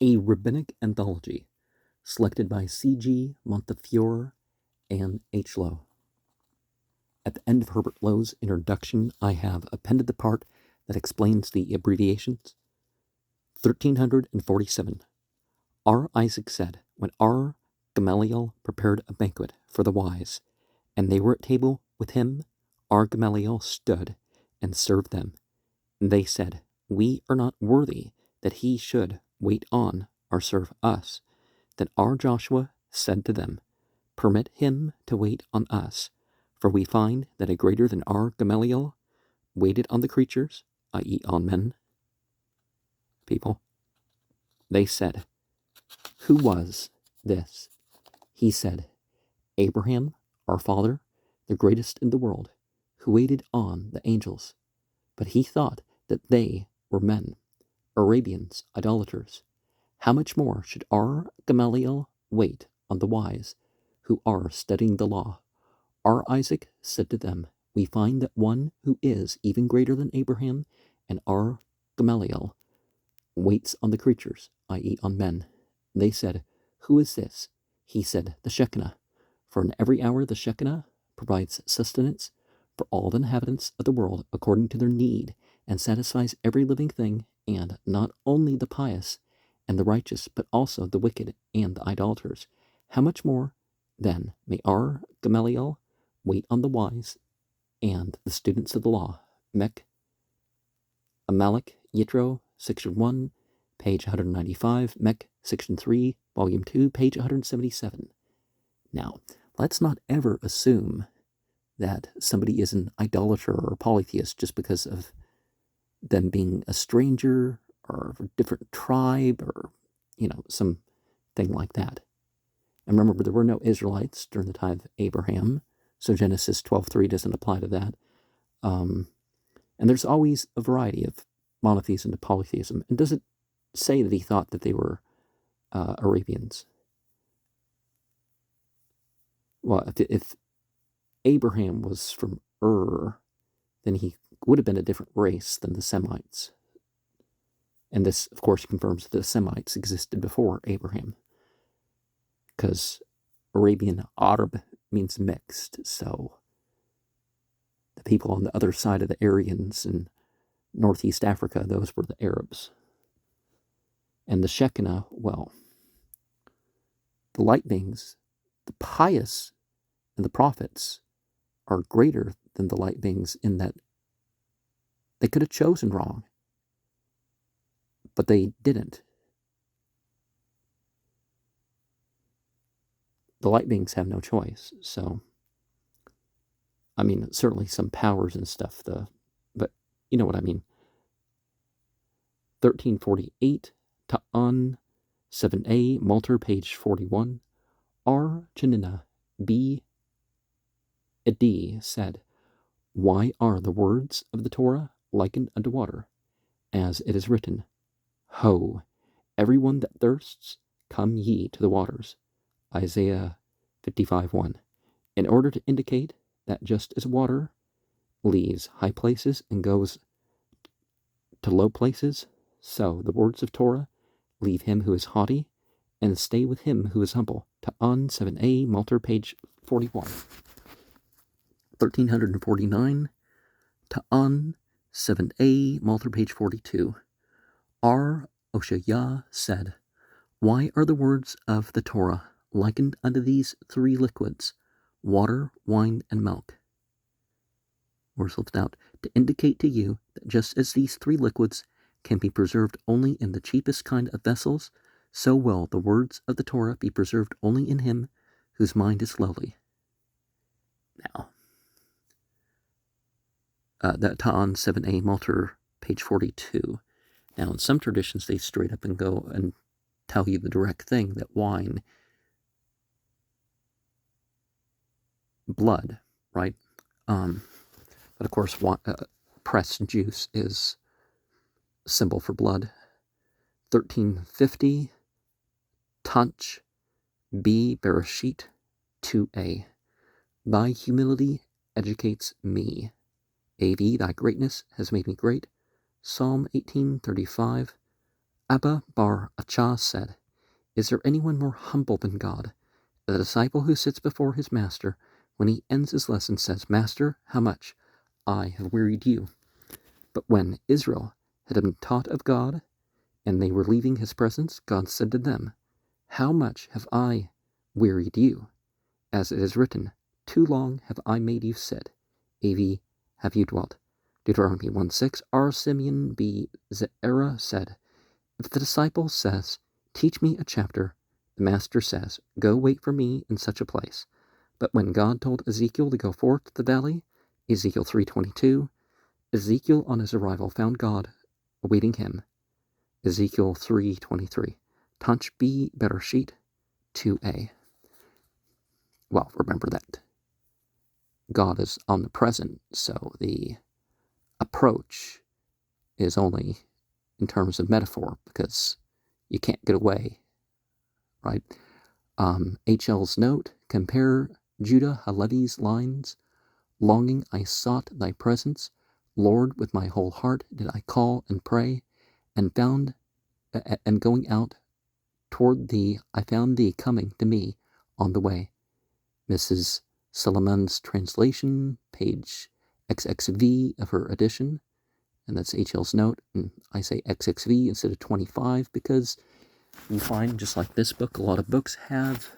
A Rabbinic Anthology, selected by C.G. Montefiore and H.Loewe. At the end of Herbert Lowe's introduction, I have appended the part that explains the abbreviations. 1347. R. Isaac said, when R. Gamaliel prepared a banquet for the wise, and they were at table with him, R. Gamaliel stood and served them. And they said, we are not worthy that he should wait on or serve us. Then R. Joshua said to them, permit him to wait on us, for we find that a greater than R. Gamaliel waited on the creatures, i.e. on men. People. They said, who was this? He said, Abraham, our father, the greatest in the world, who waited on the angels. But he thought that they were men, Arabians, idolaters. How much more should R. Gamaliel wait on the wise, who are studying the law? R. Isaac said to them, we find that one who is even greater than Abraham and R. Gamaliel waits on the creatures, i.e. on men. They said, who is this? He said, the Shekinah. For in every hour the Shekinah provides sustenance for all the inhabitants of the world according to their need, and satisfies every living thing, and not only the pious and the righteous, but also the wicked and the idolaters. How much more, then, may R. Gamaliel wait on the wise and the students of the law? Amalek Yitro, Section 1, page 195, Mech, Section 3, Volume 2, page 177. Now, let's not ever assume that somebody is an idolater or a polytheist just because of them being a stranger or a different tribe or, something like that. And remember, there were no Israelites during the time of Abraham, so Genesis 12:3 doesn't apply to that. And there's always a variety of monotheism to polytheism. And does it say that he thought that they were Arabians? Well, if Abraham was from Ur, then he would have been a different race than the Semites. And this, of course, confirms that the Semites existed before Abraham, because Arabian Arab means mixed, so the people on the other side of the Aryans in Northeast Africa, those were the Arabs. And the Shekinah, well, the light beings, the pious and the prophets are greater than the light beings in that they could have chosen wrong, but they didn't. The light beings have no choice, so, certainly some powers and stuff, but you know what I mean. 1348, Ta'an 7a, Malter, page 41. R. Janina B. Edi said, why are the words of the Torah likened unto water, as it is written, ho, everyone that thirsts, come ye to the waters, Isaiah 55:1, in order to indicate that just as water leaves high places and goes to low places, so the words of Torah leave him who is haughty and stay with him who is humble. Ta'an 7a, Malter, page 41. 1349, Ta'an 7a, Malter, page 42. R. Oshaya said, why are the words of the Torah likened unto these three liquids, water, wine, and milk? Words without, to indicate to you that just as these three liquids can be preserved only in the cheapest kind of vessels, so will the words of the Torah be preserved only in him whose mind is lowly. Now, that Ta'an 7a, Malter, page 42. Now, in some traditions, they straight up and go and tell you the direct thing, that wine, blood, right? But of course, pressed juice is a symbol for blood. 1350, Tanch B. Bereshit 2a. Thy humility educates me. AV, thy greatness has made me great. Psalm 18:35. Abba bar Achah said, "Is there anyone more humble than God? The disciple who sits before his master, when he ends his lesson, says, 'Master, how much? I have wearied you.' But when Israel had been taught of God, and they were leaving his presence, God said to them, 'How much have I wearied you? As it is written, too long have I made you sit. A.V. have you dwelt.'" Deuteronomy 1:6. R. Simeon B. Zerah said, "If the disciple says, 'Teach me a chapter,' the master says, 'Go wait for me in such a place.'" But when God told Ezekiel to go forth to the valley, Ezekiel 3:22, Ezekiel on his arrival found God awaiting him. Ezekiel 3:23. Tanch B. Bereshit 2a. Well, remember that God is omnipresent, so the approach is only in terms of metaphor, because you can't get away, right? H.L.'s note, compare Judah Halevi's lines, "Longing I sought thy presence, Lord, with my whole heart did I call and pray, and going out toward thee, I found thee coming to me on the way." Mrs. Solomon's translation, page XXV of her edition, and that's H.L.'s note, and I say XXV instead of 25 because you find, just like this book, a lot of books have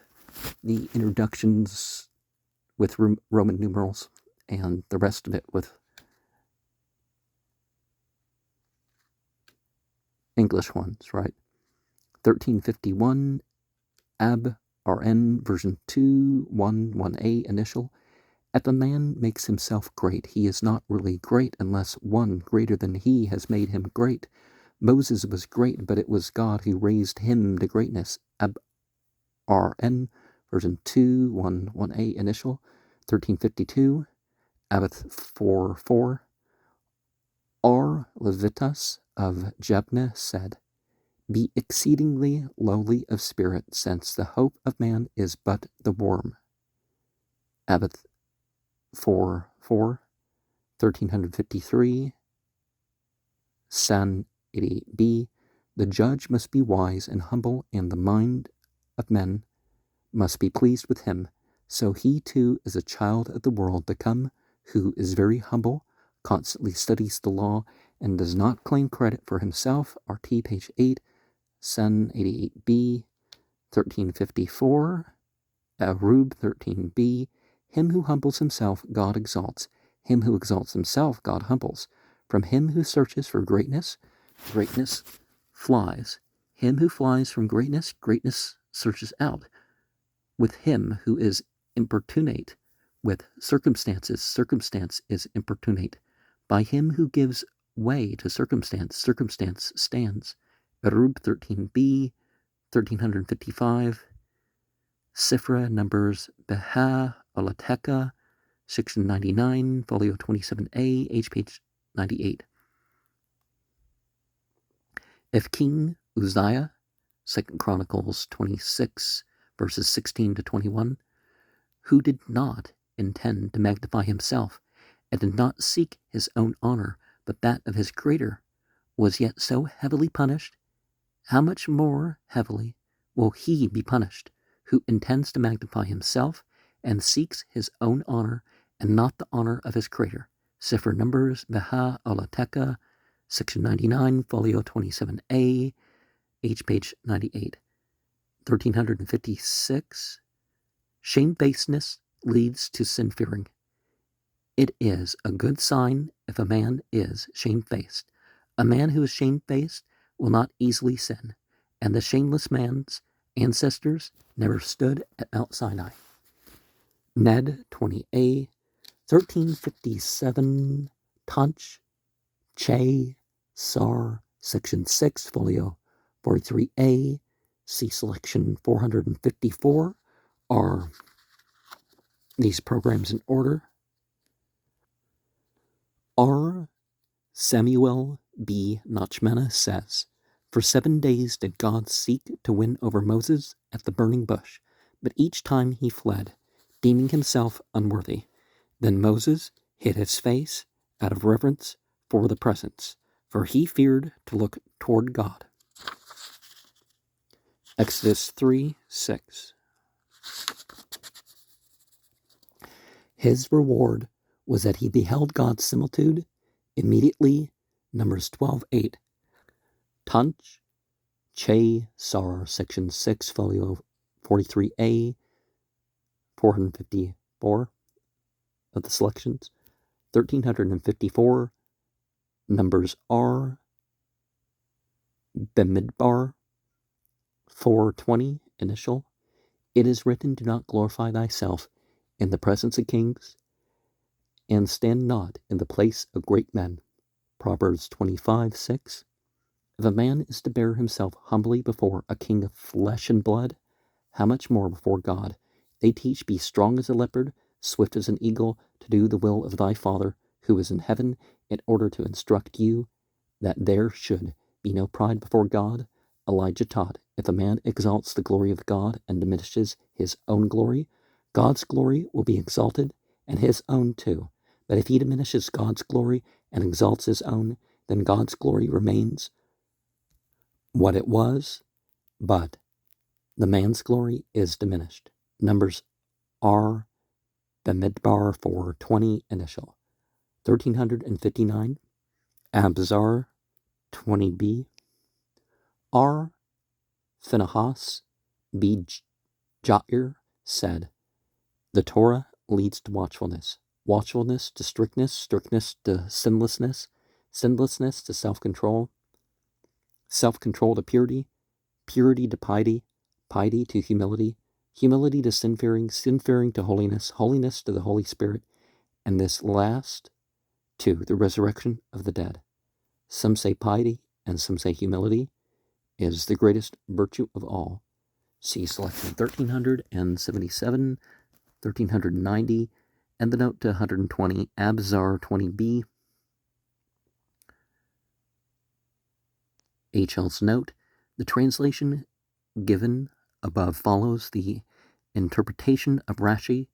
the introductions with Roman numerals and the rest of it with English ones, right? 1351, Ab RN version 211A initial. "If a man makes himself great, he is not really great unless one greater than he has made him great. Moses was great, but it was God who raised him to greatness." Ab RN version 211A initial. 1352, Abbot 4:4. R. Levitas of Jebna said, "Be exceedingly lowly of spirit, since the hope of man is but the worm." Abbot 4:4. 1353, San 88b. "The judge must be wise and humble, and the mind of men must be pleased with him. So he too is a child of the world to come, who is very humble, constantly studies the law, and does not claim credit for himself." RT page 8, San 88b. 1354, Arub 13b. "Him who humbles himself, God exalts. Him who exalts himself, God humbles. From him who searches for greatness, greatness flies. Him who flies from greatness, greatness searches out. With him who is importunate with circumstances, circumstance is importunate. By him who gives way to circumstance, circumstance stands." Arub 13b, 1355, Sifra numbers Beha Olateka, section 99, folio 27a, H page 98. "If King Uzziah," 2 Chronicles 26, verses 16 to 21, "who did not intend to magnify himself, and did not seek his own honor, but that of his Creator, was yet so heavily punished, how much more heavily will he be punished, who intends to magnify himself, and seeks his own honor, and not the honor of his Creator." Sefer Numbers, Beha Olateka, section 99, folio 27a, H page 98. 1356, "Shamefacedness leads to sin-fearing. It is a good sign if a man is shamefaced. A man who is shamefaced will not easily sin, and the shameless man's ancestors never stood at Mount Sinai." Ned 20a, 1357, Tanch Che Sar, section 6, folio 43a, see selection 454. Are these programs in order? R. Samuel B. Nachmana says, "For 7 days did God seek to win over Moses at the burning bush, but each time he fled, deeming himself unworthy. Then Moses hid his face out of reverence for the presence, for he feared to look toward God." Exodus 3:6. His reward was that he beheld God's similitude immediately. Numbers 12:8. Tunch Che Sar, Section 6, Folio 43A, 454 of the selections. 1354, Numbers R, Bemidbar, 420, initial. It is written, do not glorify thyself in the presence of kings, and stand not in the place of great men. Proverbs 25:6. If a man is to bear himself humbly before a king of flesh and blood, how much more before God? They teach, be strong as a leopard, swift as an eagle, to do the will of thy Father who is in heaven, in order to instruct you that there should be no pride before God. Elijah taught, if a man exalts the glory of God and diminishes his own glory, God's glory will be exalted, and his own too. But if he diminishes God's glory and exalts his own, then God's glory remains what it was, but the man's glory is diminished. Numbers R, Bemidbar 420, initial. 1359, Abzar 20b, R. Phinehas B. Jair said, the Torah leads to watchfulness, watchfulness to strictness, strictness to sinlessness, sinlessness to self-control, self-control to purity, purity to piety, piety to humility, humility to sin-fearing, sin-fearing to holiness, holiness to the Holy Spirit, and this last to the resurrection of the dead. Some say piety, and some say humility is the greatest virtue of all. See selection 1377, 1390, and the note to 120, Abzar 20b. H.L.'s note, the translation given above follows the interpretation of Rashi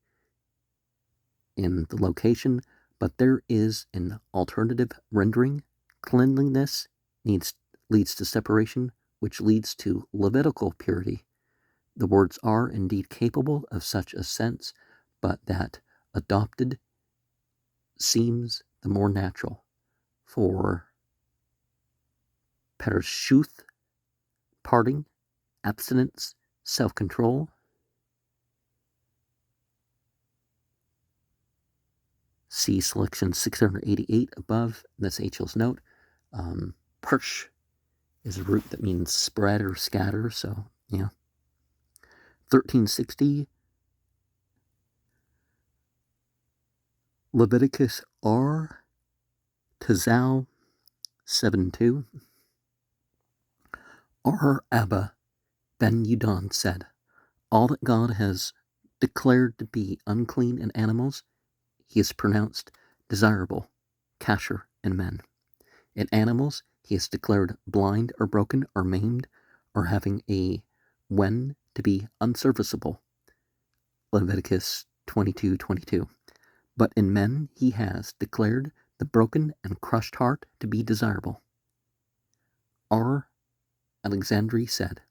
in the location, but there is an alternative rendering. Cleanliness leads to separation, which leads to Levitical purity. The words are indeed capable of such a sense, but that adopted seems the more natural. For Pereshuth, parting, abstinence, self-control. See selection 688 above. That's H.L.'s note. Persh is a root that means spread or scatter, so yeah. 1360, Leviticus R, Tazal 7:2. R. Abba Ben Yudon said, all that God has declared to be unclean in animals, he has pronounced desirable, kasher, in men. In animals, he has declared blind or broken or maimed or having a wen to be unserviceable. Leviticus 22:22. But in men he has declared the broken and crushed heart to be desirable. R. Alexandri said,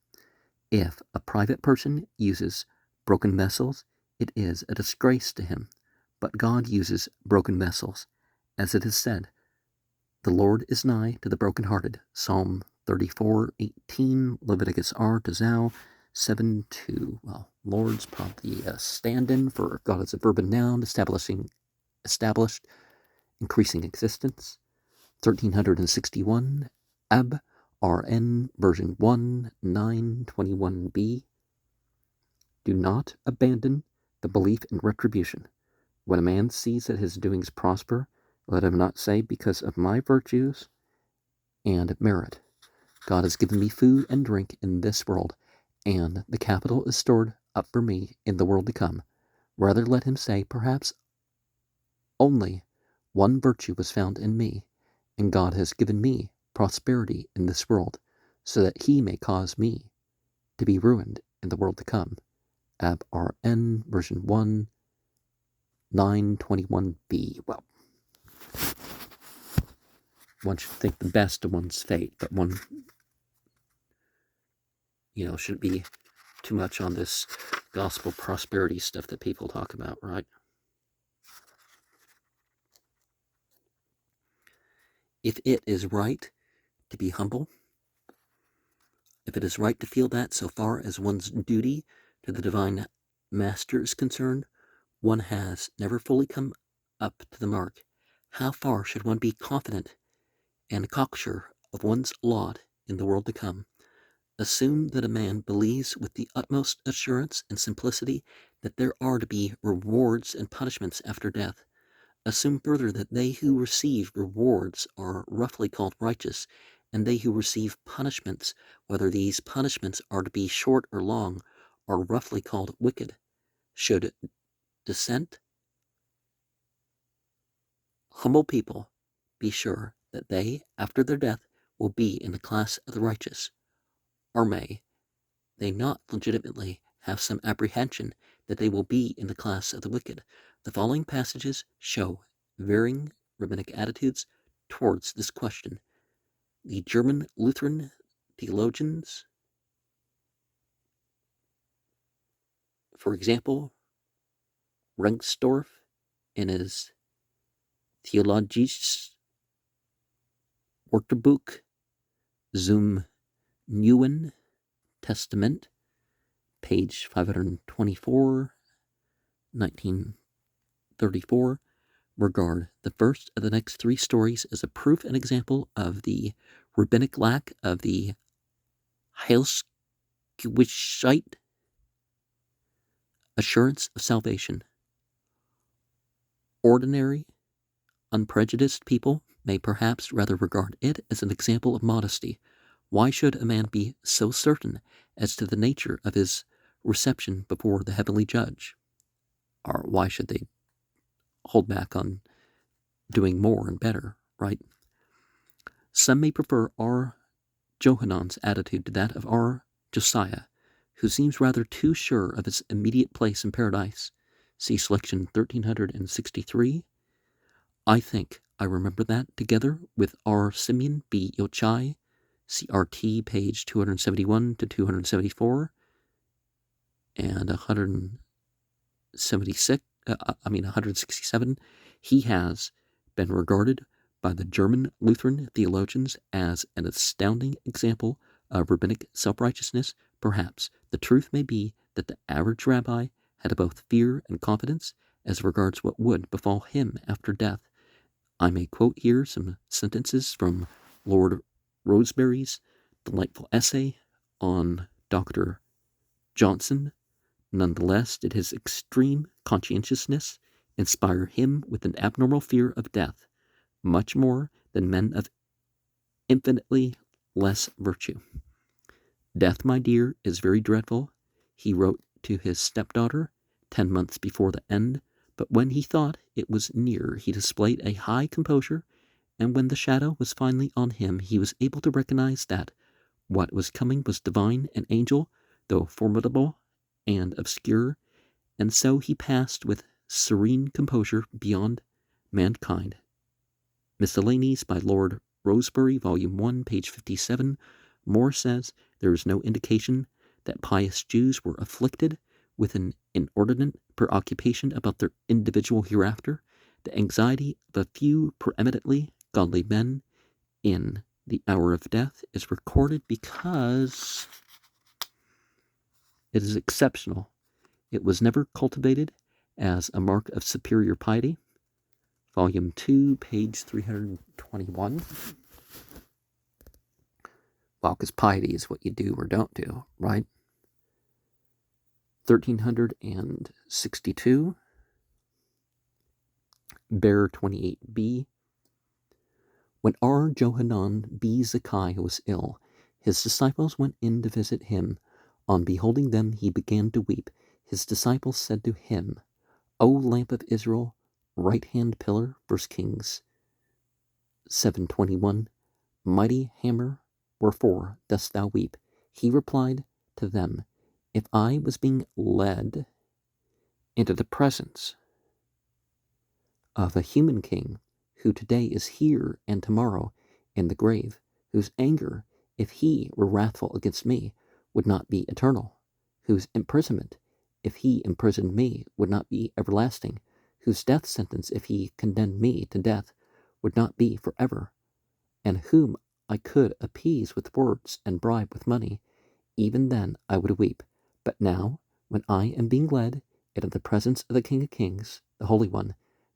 if a private person uses broken vessels, it is a disgrace to him. But God uses broken vessels. As it is said, the Lord is nigh to the brokenhearted. Psalm 34:18, Leviticus R to Zal 7:2. Well, Lord's probably a stand-in for God as a verb and noun, established, increasing existence. 1361, Ab RN version 1, 921b. Do not abandon the belief in retribution. When a man sees that his doings prosper, let him not say, because of my virtues and merit, God has given me food and drink in this world, and the capital is stored up for me in the world to come. Rather let him say, perhaps only one virtue was found in me, and God has given me prosperity in this world, so that he may cause me to be ruined in the world to come. Ab RN version 1, 921b. Well, one should think the best of one's fate, but one, shouldn't be too much on this gospel prosperity stuff that people talk about, right? If it is right to be humble, if it is right to feel that so far as one's duty to the divine master is concerned, one has never fully come up to the mark. How far should one be confident and cocksure of one's lot in the world to come? Assume that a man believes with the utmost assurance and simplicity that there are to be rewards and punishments after death. Assume further that they who receive rewards are roughly called righteous, and they who receive punishments, whether these punishments are to be short or long, are roughly called wicked. Should dissent, humble people be sure that they, after their death, will be in the class of the righteous? Or may they not legitimately have some apprehension that they will be in the class of the wicked? The following passages show varying rabbinic attitudes towards this question. The German Lutheran theologians, for example, Rengstorff in his Theologisches Wörterbuch zum Neuen Testament, page 524, 1934, regard the first of the next three stories as a proof and example of the rabbinic lack of the Heilsgewissheit, assurance of salvation. Ordinary, unprejudiced people may perhaps rather regard it as an example of modesty. Why should a man be so certain as to the nature of his reception before the heavenly judge? Or why should they hold back on doing more and better, right? Some may prefer our Johannan's attitude to that of our Josiah, who seems rather too sure of his immediate place in paradise. See selection 1363. I think I remember that, together with our Simeon B. Yochai, CRT page 271 to 274, and 167, he has been regarded by the German Lutheran theologians as an astounding example of rabbinic self-righteousness. Perhaps the truth may be that the average rabbi had both fear and confidence as regards what would befall him after death. I may quote here some sentences from Lord Rosebery's delightful essay on Dr. Johnson. Nonetheless, did his extreme conscientiousness inspire him with an abnormal fear of death, much more than men of infinitely less virtue. Death, my dear, is very dreadful, he wrote to his stepdaughter 10 months before the end, but when he thought it was near, he displayed a high composure, and when the shadow was finally on him, he was able to recognize that what was coming was divine and angel, though formidable and obscure, and so he passed with serene composure beyond mankind. Miscellanies by Lord Rosebery, Volume 1, page 57. Moore says there is no indication that pious Jews were afflicted with an inordinate preoccupation about their individual hereafter. The anxiety of a few preeminently godly men in the hour of death is recorded because it is exceptional. It was never cultivated as a mark of superior piety. Volume 2, page 321. Well, because piety is what you do or don't do, right? 1362. Bear 28b. When our Johanan B. Zakkai was ill, his disciples went in to visit him. On beholding them, he began to weep. His disciples said to him, O Lamp of Israel, right-hand pillar, 1 Kings 7:21, mighty hammer, wherefore dost thou weep? He replied to them, if I was being led into the presence of a human king, who today is here and tomorrow in the grave, whose anger, if he were wrathful against me, would not be eternal, whose imprisonment, if he imprisoned me, would not be everlasting, whose death sentence, if he condemned me to death, would not be forever, and whom I could appease with words and bribe with money, even then I would weep. But now, when I am being led into the presence of the King of Kings, the Holy One,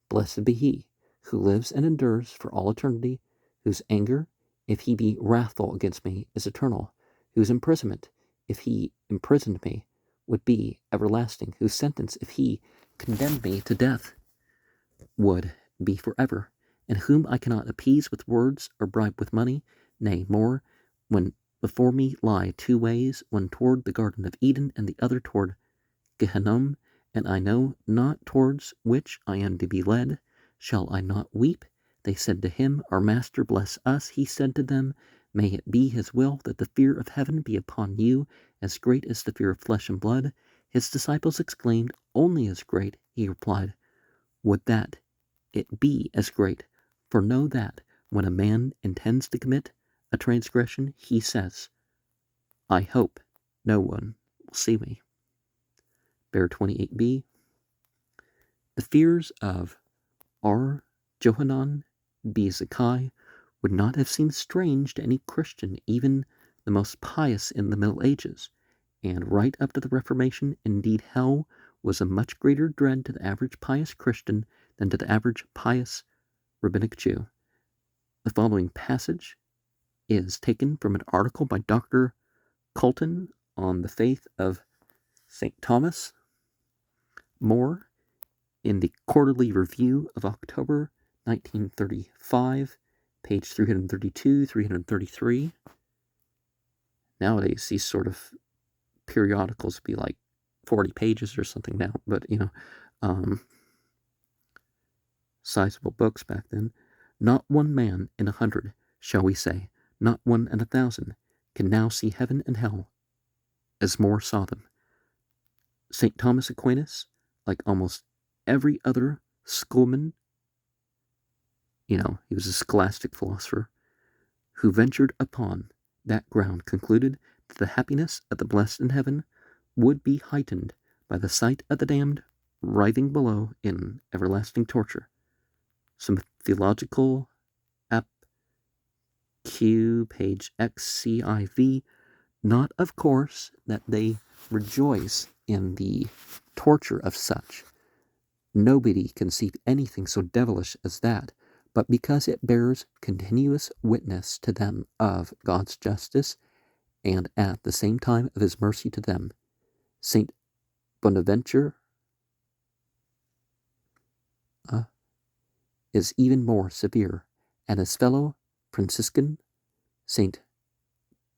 blessed be he, who lives and endures for all eternity, whose anger, if he be wrathful against me, is eternal, whose imprisonment, if he imprisoned me, would be everlasting, whose sentence, if he condemned me to death, would be forever, and whom I cannot appease with words or bribe with money, nay, more, when before me lie two ways, one toward the Garden of Eden and the other toward Gehenna, and I know not towards which I am to be led. Shall I not weep? They said to him, Our Master, bless us. He said to them, May it be his will that the fear of heaven be upon you, as great as the fear of flesh and blood. His disciples exclaimed, Only as great. He replied, Would that it be as great, for know that when a man intends to commit a transgression, he says, I hope no one will see me. Bear 28b. The fears of R. Johanan B. Zakkai would not have seemed strange to any Christian, even the most pious in the Middle Ages, and right up to the Reformation, indeed hell was a much greater dread to the average pious Christian than to the average pious Rabbinic Jew. The following passage is taken from an article by Dr. Colton on the faith of St. Thomas More in the Quarterly Review of October 1935, page 332, 333. Nowadays, these sort of periodicals be like 40 pages or something now, but sizable books back then. Not one man in 100, shall we say, not one in 1,000, can now see heaven and hell as More saw them. St. Thomas Aquinas, like almost every other schoolman, he was a scholastic philosopher, who ventured upon that ground, concluded that the happiness of the blessed in heaven would be heightened by the sight of the damned writhing below in everlasting torture. Some theological Q, page XCIV, not of course that they rejoice in the torture of such. Nobody conceived anything so devilish as that, but because it bears continuous witness to them of God's justice, and at the same time of his mercy to them. St. Bonaventure is even more severe, and his fellow Franciscan, St.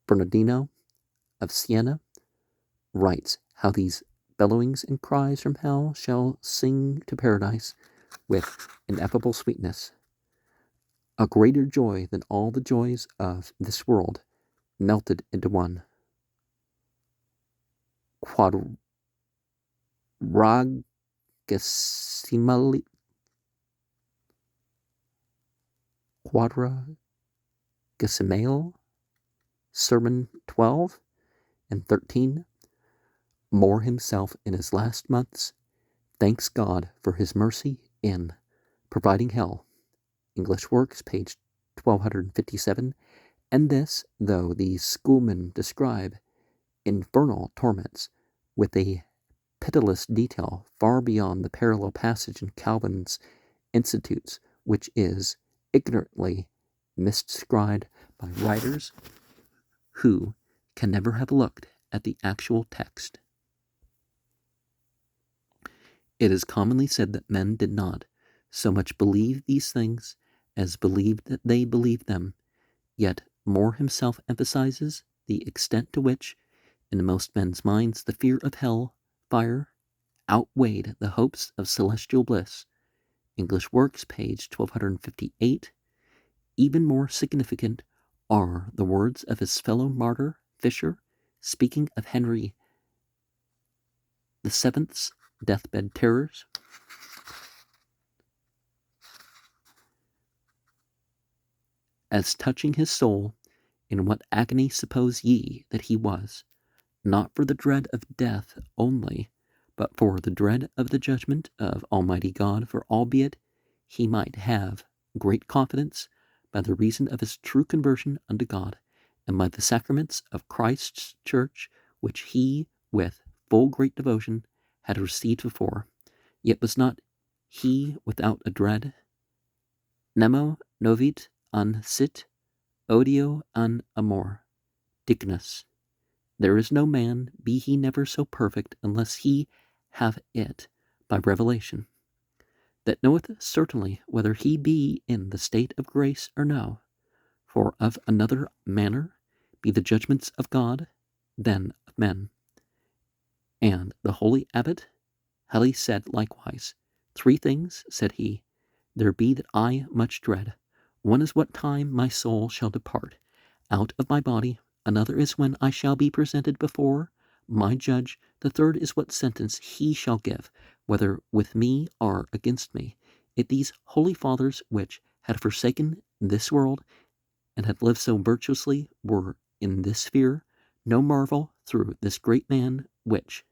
Bernardino of Siena, writes how these bellowings and cries from hell shall sing to paradise with ineffable sweetness. A greater joy than all the joys of this world melted into one. Quadragesimal, Sermon 12 and 13. More himself in his last months thanks God for his mercy in providing hell. English Works, page 1257. And this, though these schoolmen describe infernal torments with a pitiless detail far beyond the parallel passage in Calvin's Institutes, which is ignorantly misdescribed by writers who can never have looked at the actual text. It is commonly said that men did not so much believe these things as believed that they believed them, yet More himself emphasizes the extent to which, in most men's minds, the fear of hell fire outweighed the hopes of celestial bliss. English Works, page 1258. Even more significant are the words of his fellow martyr, Fisher, speaking of Henry VII's deathbed terrors. As touching his soul, in what agony suppose ye that he was? not for the dread of death only, but for the dread of the judgment of Almighty God, for albeit he might have great confidence by the reason of his true conversion unto God, and by the sacraments of Christ's church, which he with full great devotion had received before, yet was not he without a dread. Nemo novit an sit odio an amor dignus. There is no man, be he never so perfect, unless he have it by revelation, that knoweth certainly whether he be in the state of grace or no. For of another manner be the judgments of God than of men. And the holy abbot highly said likewise, 3 things, said he, there be that I much dread. One is what time my soul shall depart out of my body. Another is when I shall be presented before my judge. The third is what sentence he shall give, whether with me or against me. If these holy fathers, which had forsaken this world and had lived so virtuously, were in this sphere, no marvel through this great man, which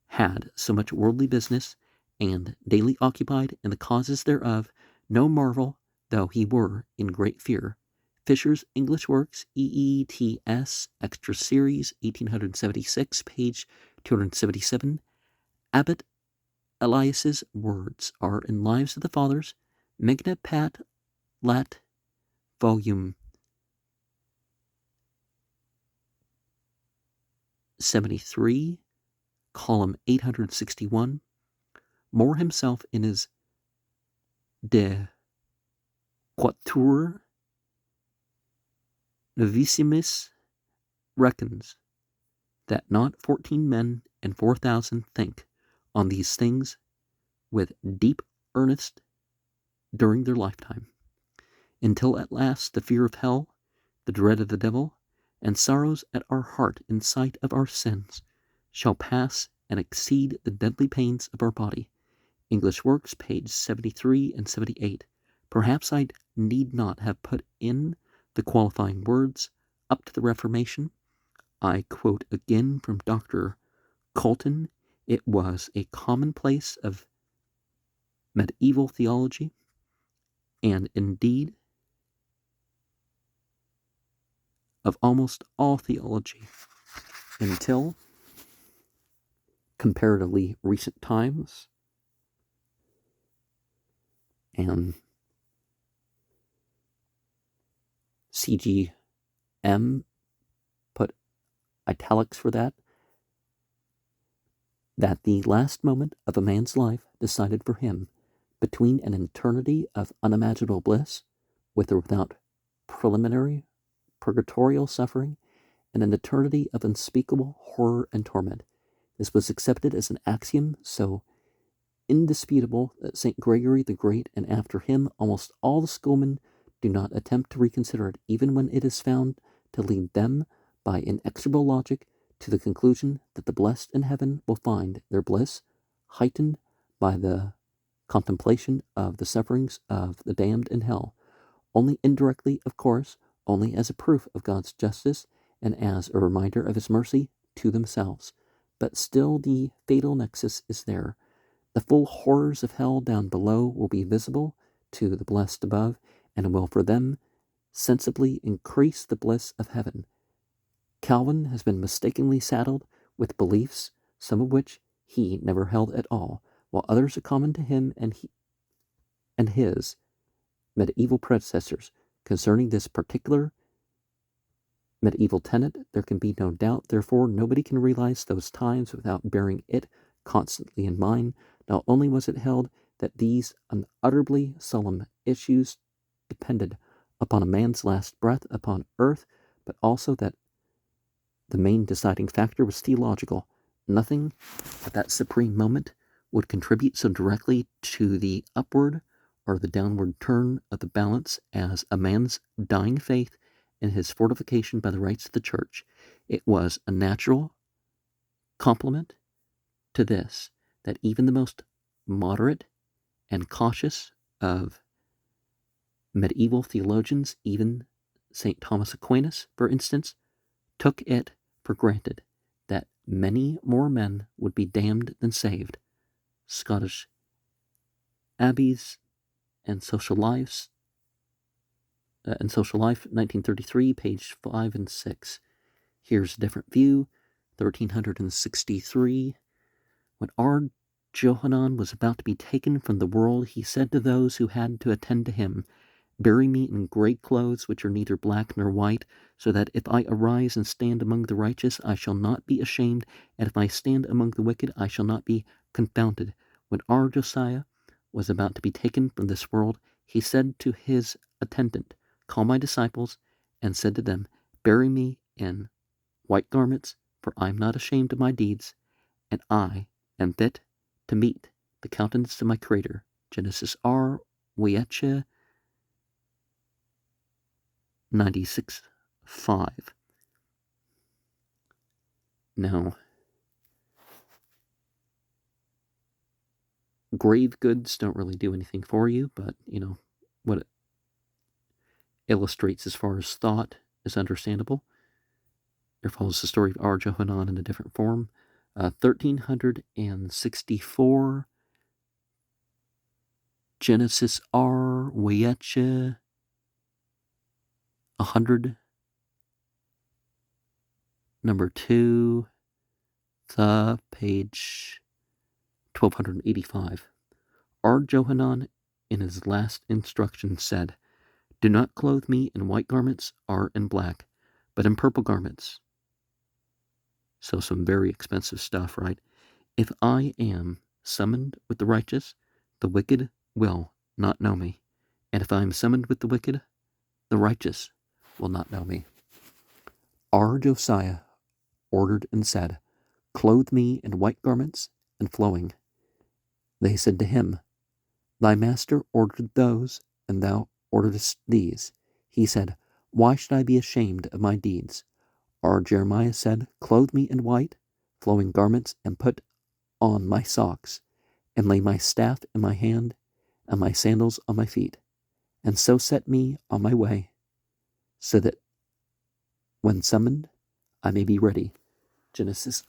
had so much worldly business, and daily occupied in the causes thereof, no marvel though he were in great fear. Fisher's English Works, EETS, Extra Series, 1876, page 277. Abbot Elias's words are in Lives of the Fathers, Magna Pat Lat, volume 73, column 861. More himself in his De Quatuor Novissimis reckons that not 14 men and 4,000 think on these things with deep earnest during their lifetime, until at last the fear of hell, the dread of the devil, and sorrows at our heart in sight of our sins shall pass and exceed the deadly pains of our body. English Works, page 73 and 78. Perhaps I need not have put in the qualifying words. Up to the Reformation, I quote again from Dr. Colton, it was a commonplace of medieval theology, and indeed of almost all theology, until comparatively recent times, and CGM put italics for that the last moment of a man's life decided for him between an eternity of unimaginable bliss, with or without preliminary purgatorial suffering, and an eternity of unspeakable horror and torment. This was accepted as an axiom so indisputable that St. Gregory the Great, and after him almost all the schoolmen, do not attempt to reconsider it, even when it is found to lead them by inexorable logic to the conclusion that the blessed in heaven will find their bliss heightened by the contemplation of the sufferings of the damned in hell, only indirectly, of course, only as a proof of God's justice and as a reminder of his mercy to themselves. But still the fatal nexus is there. The full horrors of hell down below will be visible to the blessed above, and will for them sensibly increase the bliss of heaven. Calvin has been mistakenly saddled with beliefs, some of which he never held at all, while others are common to him and his medieval predecessors. Concerning this particular medieval tenet, there can be no doubt. Therefore, nobody can realize those times without bearing it constantly in mind. Not only was it held that these unutterably solemn issues depended upon a man's last breath upon earth, but also that the main deciding factor was theological. Nothing at that supreme moment would contribute so directly to the upward or the downward turn of the balance as a man's dying faith and his fortification by the rites of the church. It was a natural complement to this that even the most moderate and cautious of medieval theologians, even St. Thomas Aquinas, for instance, took it for granted many more men would be damned than saved. Scottish Abbeys and Social Life, 1933, page 5 and 6. Here's a different view, 1363. When R. Johanan was about to be taken from the world, he said to those who had to attend to him, "Bury me in gray clothes which are neither black nor white, so that if I arise and stand among the righteous, I shall not be ashamed, and if I stand among the wicked, I shall not be confounded." When R. Josiah was about to be taken from this world, he said to his attendant, "Call my disciples," and said to them, "Bury me in white garments, for I am not ashamed of my deeds, and I am fit to meet the countenance of my Creator." Genesis R. Weeche 96:5. Now, grave goods don't really do anything for you, but, what it illustrates as far as thought is understandable. There follows the story of R. Johanan in a different form. 1364, Genesis R. Weeche 100, number 2, the page 1285. R. Johanan, in his last instruction, said, "Do not clothe me in white garments or in black, but in purple garments." So some very expensive stuff, right? "If I am summoned with the righteous, the wicked will not know me. And if I am summoned with the wicked, the righteous will not know me." R. Josiah ordered and said, "Clothe me in white garments and flowing." They said to him, "Thy master ordered those, and thou orderedst these." He said, "Why should I be ashamed of my deeds?" R. Jeremiah said, "Clothe me in white, flowing garments, and put on my socks, and lay my staff in my hand, and my sandals on my feet, and so set me on my way, so that when summoned I may be ready." Genesis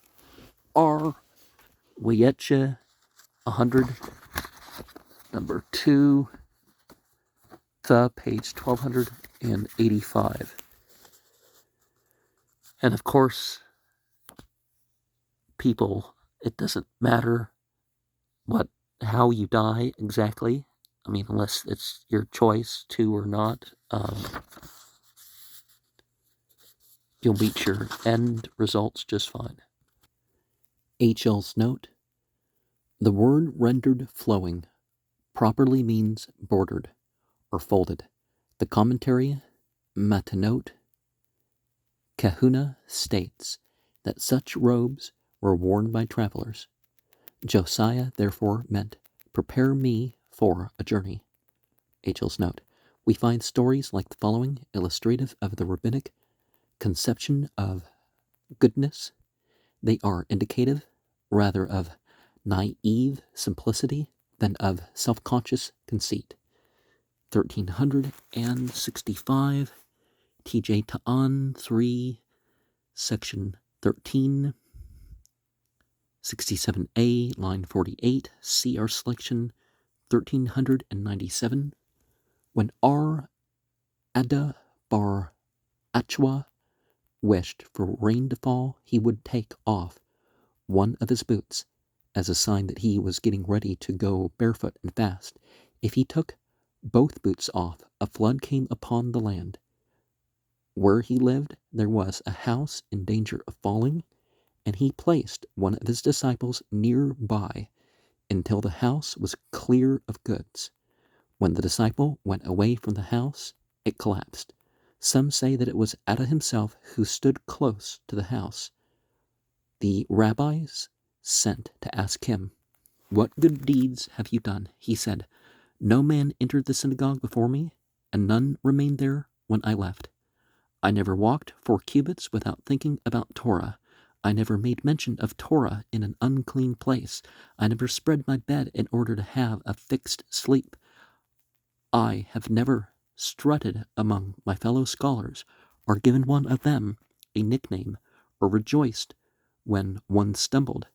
R. Weeche 100, number 2, the page 1285. And of course, people, it doesn't matter how you die exactly. I mean, unless it's your choice to or not, you'll meet your end results just fine. H.L.'s note: the word rendered flowing properly means bordered or folded. The commentary Matanote Kahuna states that such robes were worn by travelers. Josiah therefore meant, "Prepare me for a journey." H.L.'s note: we find stories like the following illustrative of the rabbinic conception of goodness. They are indicative rather of naive simplicity than of self-conscious conceit. 1365, T.J. Ta'an 3, section 13, 67a, line 48, see our selection 1397. When R. Adda bar Achwa wished for rain to fall, he would take off one of his boots as a sign that he was getting ready to go barefoot and fast. If he took both boots off, a flood came upon the land. Where he lived, there was a house in danger of falling, and he placed one of his disciples near by until the house was clear of goods. When the disciple went away from the house, it collapsed. Some say that it was Adda himself who stood close to the house. The rabbis sent to ask him, "What good deeds have you done?" He said, "No man entered the synagogue before me, and none remained there when I left. I never walked 4 cubits without thinking about Torah. I never made mention of Torah in an unclean place. I never spread my bed in order to have a fixed sleep. I have never strutted among my fellow scholars, or given one of them a nickname, or rejoiced when one stumbled.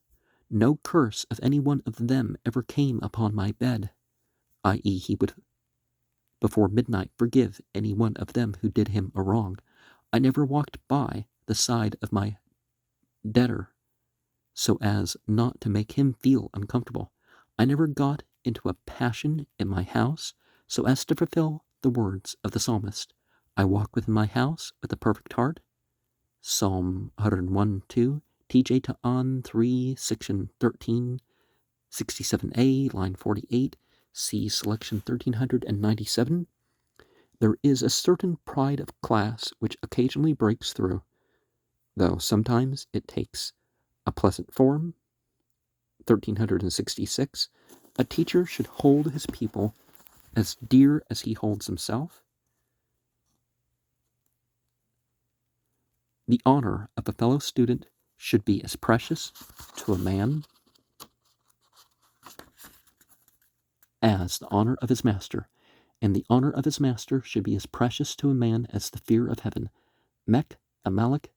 No curse of any one of them ever came upon my bed, i.e., he would before midnight forgive any one of them who did him a wrong. I never walked by the side of my debtor so as not to make him feel uncomfortable. I never got into a passion in my house so as to fulfill the words of the psalmist. I walk within my house with a perfect heart. Psalm 101:2, TJ Ta'an 3, section 1367a, line 48, see selection 1397. There is a certain pride of class which occasionally breaks through, though sometimes it takes a pleasant form. 1366. A teacher should hold his pupil as dear as he holds himself. The honor of a fellow student should be as precious to a man as the honor of his master, and the honor of his master should be as precious to a man as the fear of heaven. Mech Amalek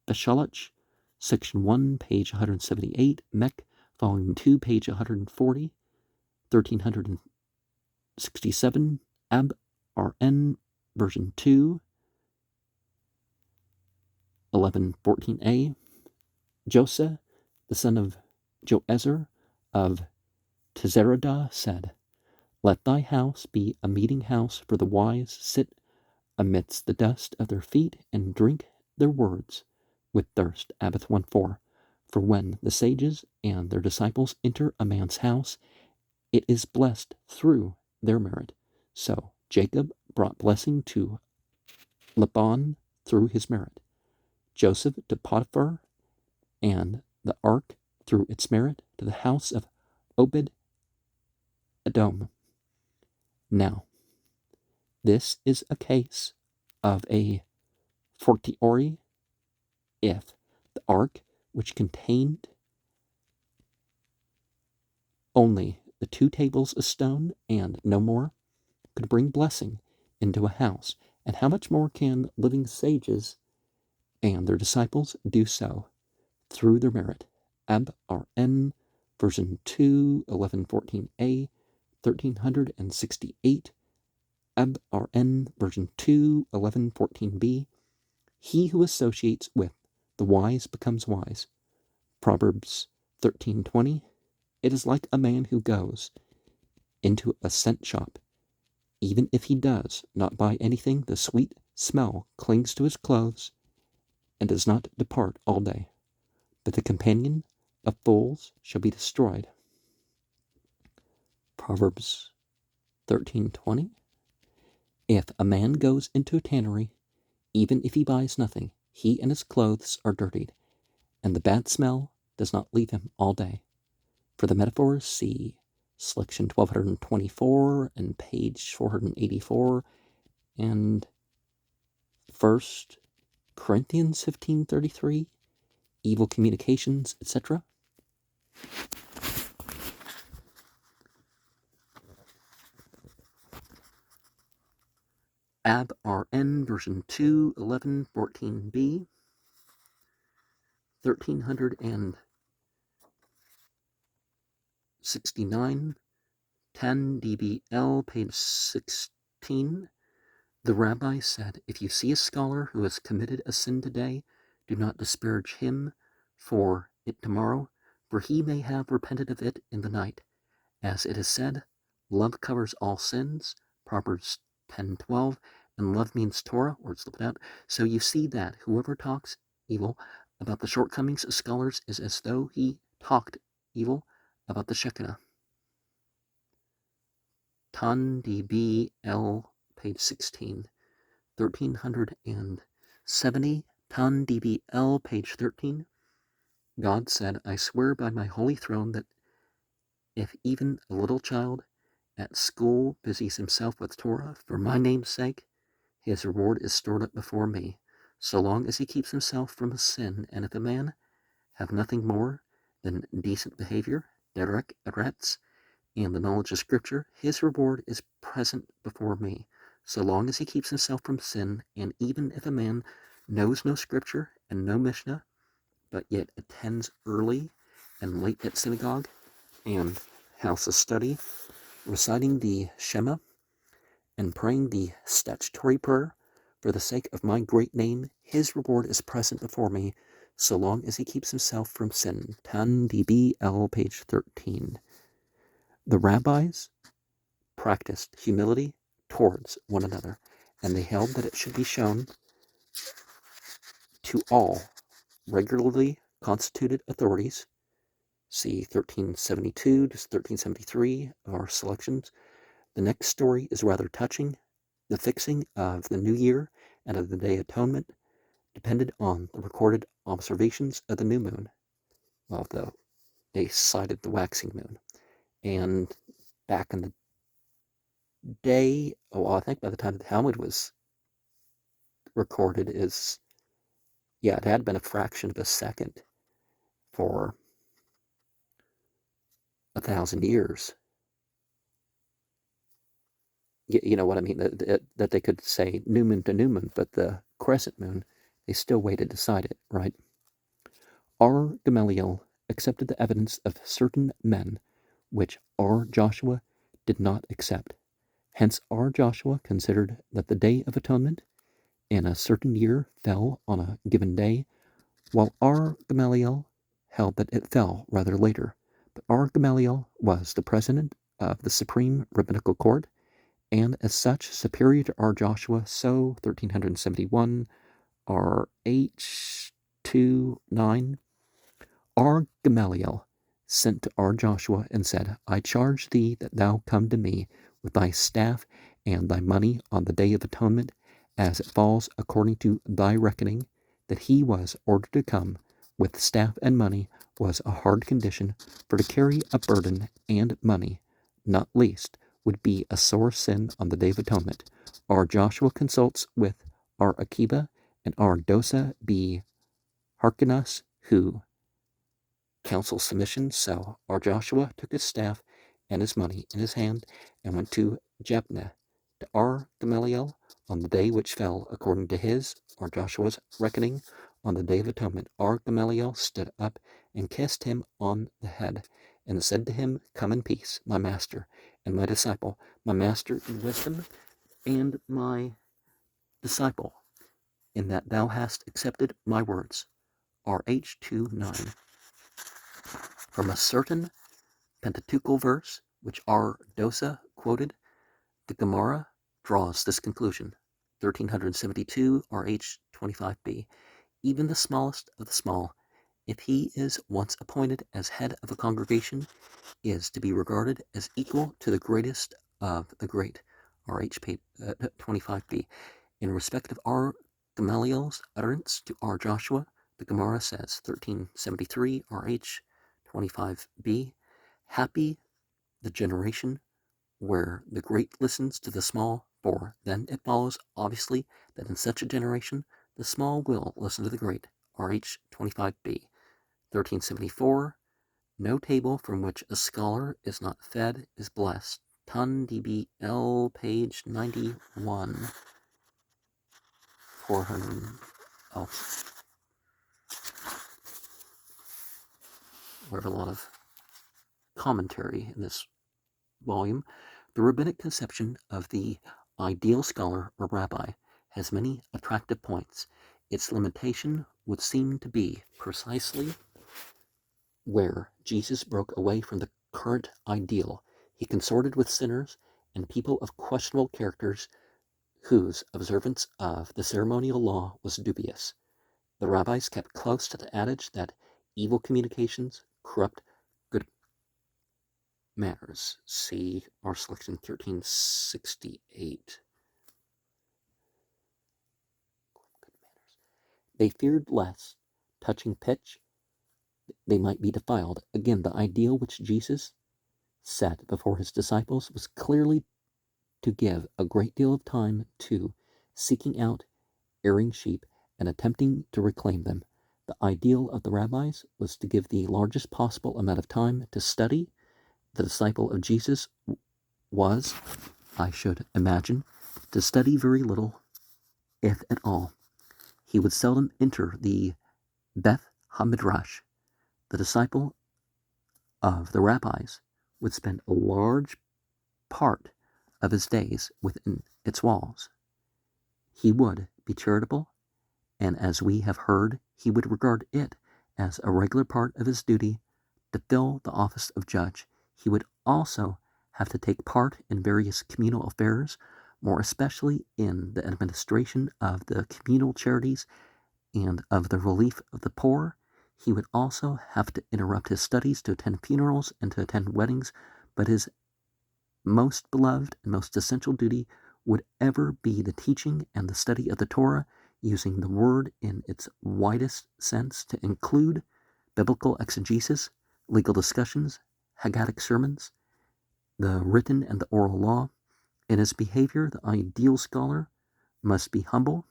Beshalach, section 1, page 178, Mech, volume 2, page 140, 1367, Ab RN, version 2, 1114a. Joseph, the son of Joezer of Tizeradah, said, Let thy house be a meeting house for the wise, sit amidst the dust of their feet, and drink their words with thirst. Abbott 1:4. For when the sages and their disciples enter a man's house, it is blessed through their merit. So Jacob brought blessing to Laban through his merit, Joseph to Potiphar, and the ark through its merit to the house of Obed Edom. Now, this is a case of a fortiori if the ark, which contained only the 2 tables of stone and no more, could bring blessing into a house, and how much more can living sages and their disciples do so through their merit. Ab RN, version 2, 1114a, 1368, Ab RN, version 2, 1114b. He who associates with the wise becomes wise. Proverbs 13:20. It is like a man who goes into a scent shop. Even if he does not buy anything, the sweet smell clings to his clothes and does not depart all day. But the companion of fools shall be destroyed. Proverbs 13:20. If a man goes into a tannery, even if he buys nothing, he and his clothes are dirtied, and the bad smell does not leave him all day. For the metaphors, see selection 1224 and page 484, and 1 Corinthians 15:33, evil communications, etc. Ab RN, version 2, 1114b, 1369, 10 dBl, page 16. The rabbi said, if you see a scholar who has committed a sin today, do not disparage him for it tomorrow, for he may have repented of it in the night. As it is said, love covers all sins, Proverbs 10:12, and love means Torah, or slip it out. So you see that whoever talks evil about the shortcomings of scholars is as though he talked evil about the Shekinah. Tan dBl, page 16, 1370, Tan dBl, page 13. God said, I swear by my holy throne that if even a little child at school busies himself with Torah for my name's sake, his reward is stored up before me, so long as he keeps himself from sin. And if a man have nothing more than decent behavior, derek eretz, and the knowledge of Scripture, his reward is present before me, so long as he keeps himself from sin. And even if a man knows no Scripture and no Mishnah, but yet attends early and late at synagogue and house of study, reciting the Shema and praying the statutory prayer, for the sake of my great name, his reward is present before me, so long as he keeps himself from sin. Tan DBL, page 13. The rabbis practiced humility towards one another, and they held that it should be shown to all regularly constituted authorities, see 1372 to 1373 of our selections. The next story is rather touching. The fixing of the new year and of the Day of Atonement depended on the recorded observations of the new moon. Well, though they cited the waxing moon. And back in the day, I think by the time the Talmud was recorded it had been a fraction of a second for 1,000 years. You know what I mean? That they could say new moon to new moon, but the crescent moon, they still waited to cite it, right? R. Gamaliel accepted the evidence of certain men, which R. Joshua did not accept. Hence R. Joshua considered that the Day of Atonement in a certain year fell on a given day, while R. Gamaliel held that it fell rather later. But R. Gamaliel was the president of the Supreme Rabbinical Court, and as such superior to R. Joshua, so 1371 R. H.29. R. Gamaliel sent to R. Joshua and said, I charge thee that thou come to me with thy staff and thy money on the Day of Atonement, as it falls according to thy reckoning. That he was ordered to come with staff and money was a hard condition, for to carry a burden and money, not least, would be a sore sin on the Day of Atonement. R. Joshua consults with R. Akiba and R. Dosa B. Harkinas, who counsel submission. So R. Joshua took his staff and his money in his hand and went to Jabneh to R. Gamaliel on the day which fell according to his, R. Joshua's, reckoning on the Day of Atonement. R. Gamaliel stood up and kissed him on the head and said to him, Come in peace, my master and my disciple, my master in wisdom and my disciple, in that thou hast accepted my words. R.H. 2:9. From a certain Pentateuchal verse, which R. Dosa quoted, the Gemara draws this conclusion. 1372 R.H. 25b. Even the smallest of the small, if he is once appointed as head of a congregation, is to be regarded as equal to the greatest of the great. R.H. 25b. In respect of R. Gamaliel's utterance to R. Joshua, the Gemara says, 1373 R.H. 25b, Happy the generation where the great listens to the small, for then it follows obviously that in such a generation the small will listen to the great. R.H. 25b. 1374, no table from which a scholar is not fed is blessed. Ton DBL, page 91. 400. Oh, we have a lot of commentary in this volume. The rabbinic conception of the ideal scholar or rabbi has many attractive points. Its limitation would seem to be precisely where Jesus broke away from the current ideal. He consorted with sinners and people of questionable characters whose observance of the ceremonial law was dubious. The rabbis kept close to the adage that evil communications corrupt good manners. See our selection 1368. They feared lest, touching pitch, they might be defiled. Again, the ideal which Jesus set before his disciples was clearly to give a great deal of time to seeking out erring sheep and attempting to reclaim them. The ideal of the rabbis was to give the largest possible amount of time to study. The disciple of Jesus was, I should imagine, to study very little, if at all. He would seldom enter the Beth HaMidrash, the disciple of the rabbis, would spend a large part of his days within its walls. He would be charitable, and as we have heard, he would regard it as a regular part of his duty to fill the office of judge. He would also have to take part in various communal affairs, more especially in the administration of the communal charities and of the relief of the poor. He would also have to interrupt his studies to attend funerals and to attend weddings, but his most beloved and most essential duty would ever be the teaching and the study of the Torah, using the word in its widest sense to include biblical exegesis, legal discussions, Haggadic sermons, the written and the oral law. In his behavior, the ideal scholar must be humble,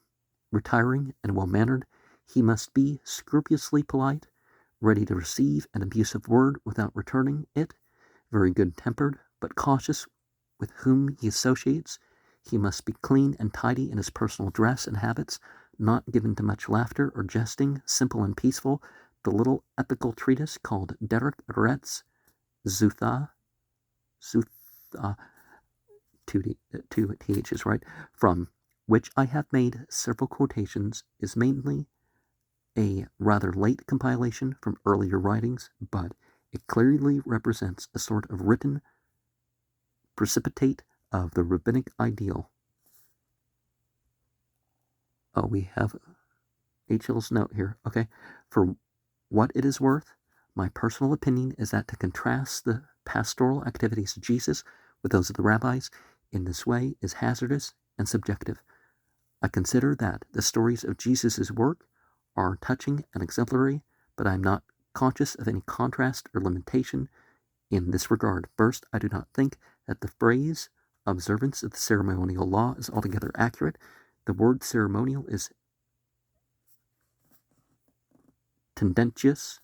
retiring, and well-mannered. He must be scrupulously polite, ready to receive an abusive word without returning it, very good-tempered, but cautious with whom he associates. He must be clean and tidy in his personal dress and habits, not given to much laughter or jesting, simple and peaceful. The little epical treatise called Derek Eretz Zutha, two THs, right, from which I have made several quotations, is mainly a rather late compilation from earlier writings, but it clearly represents a sort of written precipitate of the rabbinic ideal. Oh, we have H.L's note here. Okay. For what it is worth, my personal opinion is that to contrast the pastoral activities of Jesus with those of the rabbis in this way is hazardous and subjective. I consider that the stories of Jesus' work are touching and exemplary, but I am not conscious of any contrast or limitation in this regard. First, I do not think that the phrase observance of the ceremonial law is altogether accurate. The word ceremonial is tendentious.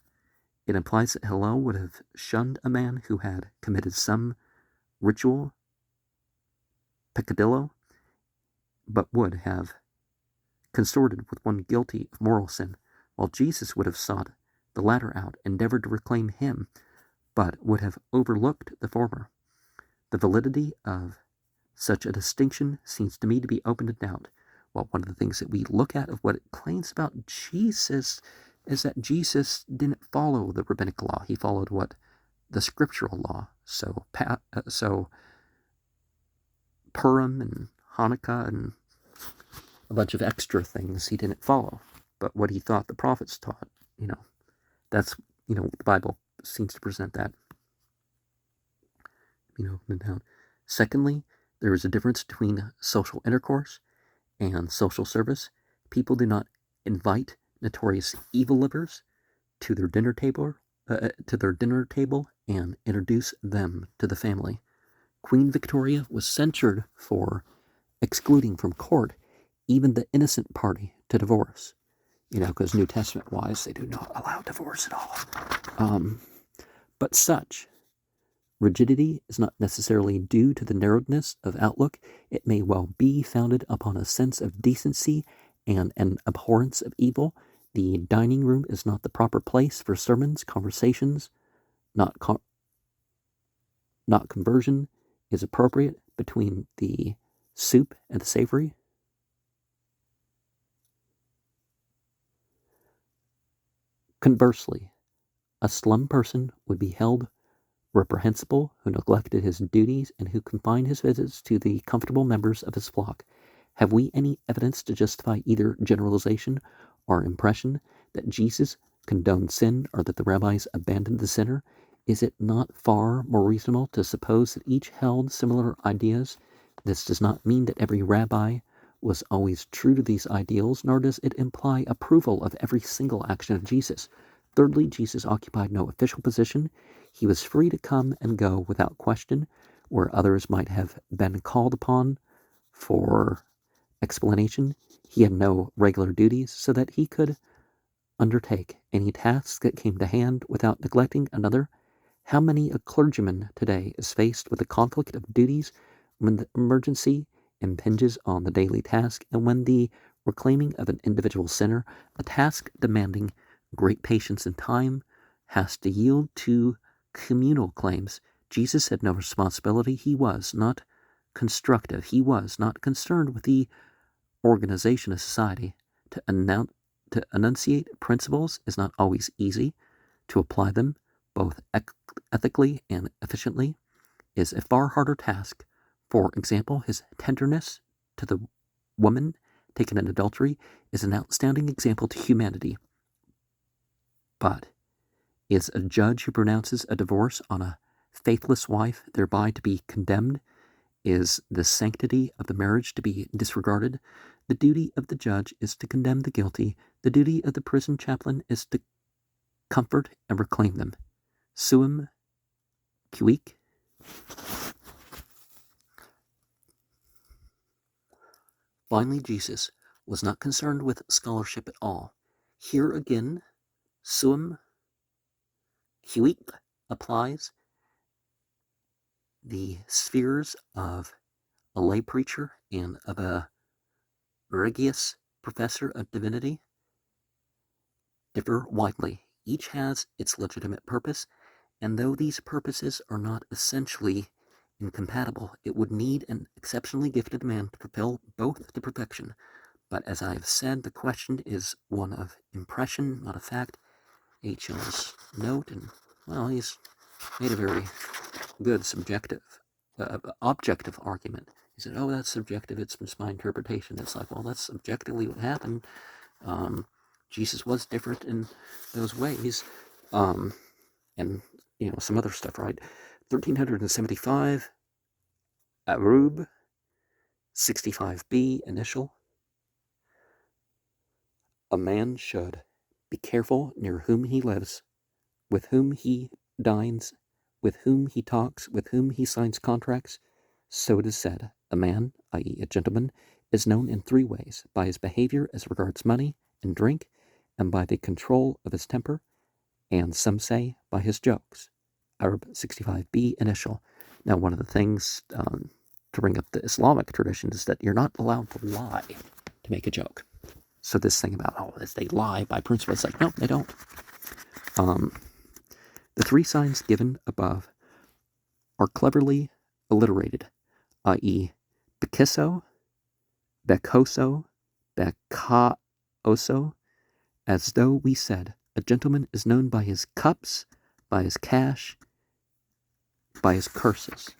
It implies that Hillel would have shunned a man who had committed some ritual peccadillo, but would have consorted with one guilty of moral sin, while Jesus would have sought the latter out, endeavored to reclaim him, but would have overlooked the former. The validity of such a distinction seems to me to be open to doubt. Well, one of the things that we look at of what it claims about Jesus is that Jesus didn't follow the rabbinic law. He followed what? The scriptural law. So Purim and Hanukkah and a bunch of extra things he didn't follow. But what he thought the prophets taught, that's, the Bible seems to present that. Down. Secondly, there is a difference between social intercourse and social service. People do not invite notorious evil livers to their dinner table and introduce them to the family. Queen Victoria was censured for excluding from court even the innocent party to divorce, because New Testament wise they do not allow divorce at all. But such rigidity is not necessarily due to the narrowness of outlook. It may well be founded upon a sense of decency and an abhorrence of evil. The dining room is not the proper place for sermons. Conversations, not conversion, is appropriate between the soup and the savory. Conversely, a slum person would be held reprehensible who neglected his duties and who confined his visits to the comfortable members of his flock. Have we any evidence to justify either generalization or impression that Jesus condoned sin or that the rabbis abandoned the sinner? Is it not far more reasonable to suppose that each held similar ideas? This does not mean that every rabbi was always true to these ideals, nor does it imply approval of every single action of Jesus. Thirdly, Jesus occupied no official position. He was free to come and go without question, where others might have been called upon for explanation. He had no regular duties, so that he could undertake any task that came to hand without neglecting another. How many a clergyman today is faced with the conflict of duties when the emergency impinges on the daily task, and when the reclaiming of an individual sinner, a task demanding Great patience and time has to yield to communal claims. Jesus had no responsibility. He was not constructive. He was not concerned with the organization of society. To enunciate principles is not always easy. To apply them, both ethically and efficiently, is a far harder task. For example, his tenderness to the woman taken in adultery is an outstanding example to humanity. But is a judge who pronounces a divorce on a faithless wife thereby to be condemned? Is the sanctity of the marriage to be disregarded? The duty of the judge is to condemn the guilty. The duty of the prison chaplain is to comfort and reclaim them. Suum cuique. Finally, Jesus was not concerned with scholarship at all. Here again, suum cuique applies. The spheres of a lay preacher and of a regius professor of divinity differ widely. Each has its legitimate purpose, and though these purposes are not essentially incompatible, it would need an exceptionally gifted man to fulfill both to perfection. But as I have said, the question is one of impression, not of fact. H.L.'s note, and well, he's made a very good objective argument. He said, oh, that's subjective, it's just my interpretation. It's like, well, that's objectively what happened. Jesus was different in those ways. And, some other stuff, right? 1375, Arub, 65b, initial. A man should be careful near whom he lives, with whom he dines, with whom he talks, with whom he signs contracts. So it is said, a man, i.e. a gentleman, is known in 3 ways: by his behavior as regards money and drink, and by the control of his temper, and some say by his jokes. Arab 65b, initial. Now, one of the things to bring up the Islamic tradition is that you're not allowed to lie to make a joke. So this thing about, they lie by principle, it's like, no, they don't. The 3 signs given above are cleverly alliterated, i.e. bekisso, bekoso, bekaoso, as though we said, a gentleman is known by his cups, by his cash, by his curses.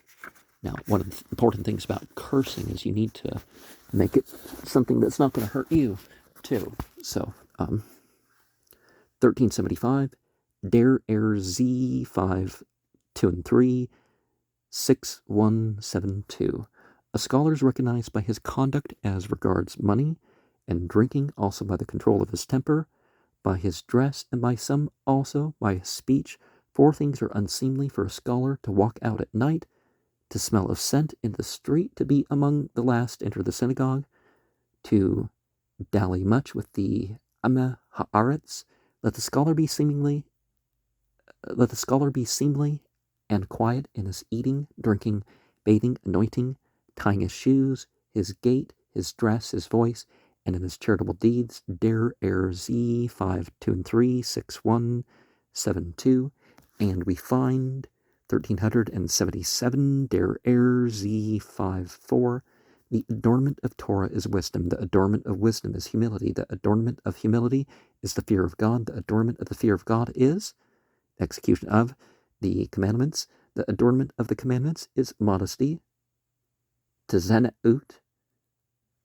Now, one of the important things about cursing is you need to make it something that's not going to hurt you, too. So, 1375, der Z 5, 2 and 3, 6172. A scholar is recognized by his conduct as regards money and drinking, also by the control of his temper, by his dress, and by some also by his speech. 4 things are unseemly for a scholar: to walk out at night, to smell of scent in the street, to be among the last to enter the synagogue, to dally much with the Amma Haaretz. Let the scholar be seemly and quiet in his eating, drinking, bathing, anointing, tying his shoes, his gait, his dress, his voice, and in his charitable deeds. Der Z 5, 2 and 3, 6172. And we find 1377, der Z 5, 4. The adornment of Torah is wisdom. The adornment of wisdom is humility. The adornment of humility is the fear of God. The adornment of the fear of God is execution of the commandments. The adornment of the commandments is modesty. Tezenaut,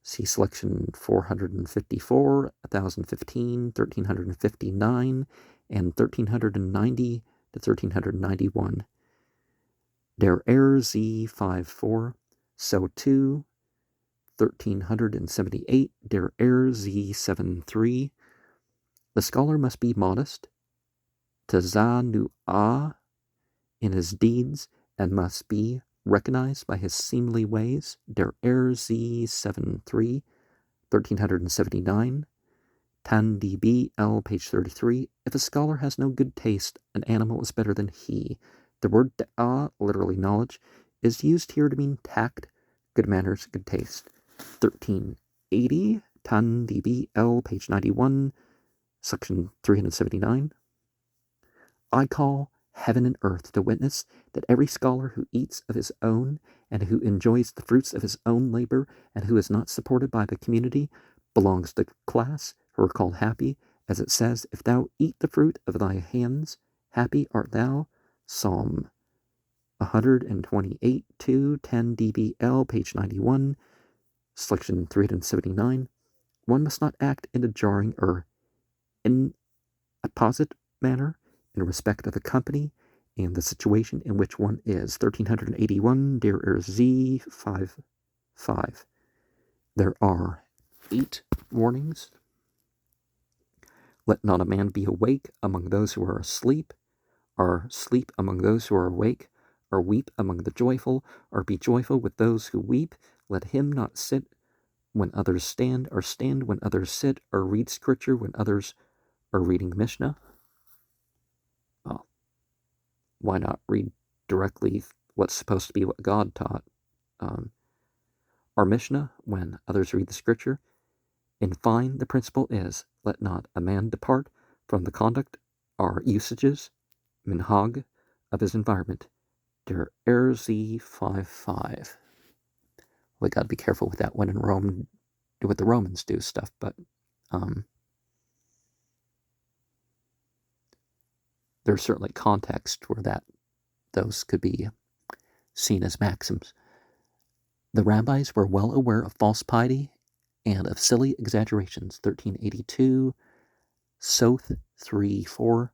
see selection 454, 1015, 1359, and 1390 to 1391. Der Z 54, so too 1378, der Z 73. The scholar must be modest, tazanua, in his deeds, and must be recognized by his seemly ways. Der Z 73, 1379. Tan DB L, page 33. If a scholar has no good taste, an animal is better than he. The word da'a, literally knowledge, is used here to mean tact, good manners, good taste. 1380, Tan DB L, page 91. Section 379. I call heaven and earth to witness that every scholar who eats of his own and who enjoys the fruits of his own labor and who is not supported by the community belongs to the class who are called happy, as it says, if thou eat the fruit of thy hands, happy art thou. Psalm 128, 2, 10 DBL, page 91, section 379. One must not act in a jarring or inapposite manner in respect of the company and the situation in which one is. 1381, Der Z 5. There are 8 warnings. Let not a man be awake among those who are asleep, or sleep among those who are awake, or weep among the joyful, or be joyful with those who weep. Let him not sit when others stand, or stand when others sit, or read scripture when others are reading Mishnah. Why not read directly what's supposed to be what God taught? Our Mishnah, when others read the scripture. In fine, the principle is, let not a man depart from the conduct or usages, minhag, of his environment. Der Erzi 5. We got to be careful with that when in Rome, do what the Romans do stuff, but there's certainly context where those could be seen as maxims. The rabbis were well aware of false piety and of silly exaggerations. 1382, Soth 3:4.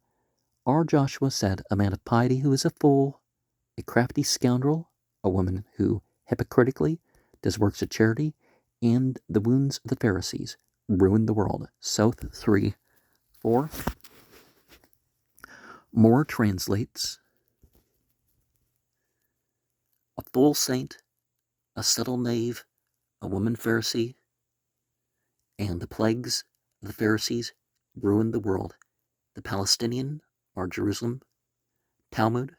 R. Joshua said, a man of piety who is a fool, a crafty scoundrel, a woman who hypocritically does works of charity, and the wounds of the Pharisees ruin the world. Soth 3:4. Moore translates, a fool saint, a subtle knave, a woman Pharisee, and the plagues of the Pharisees ruined the world. The Palestinian, or Jerusalem, Talmud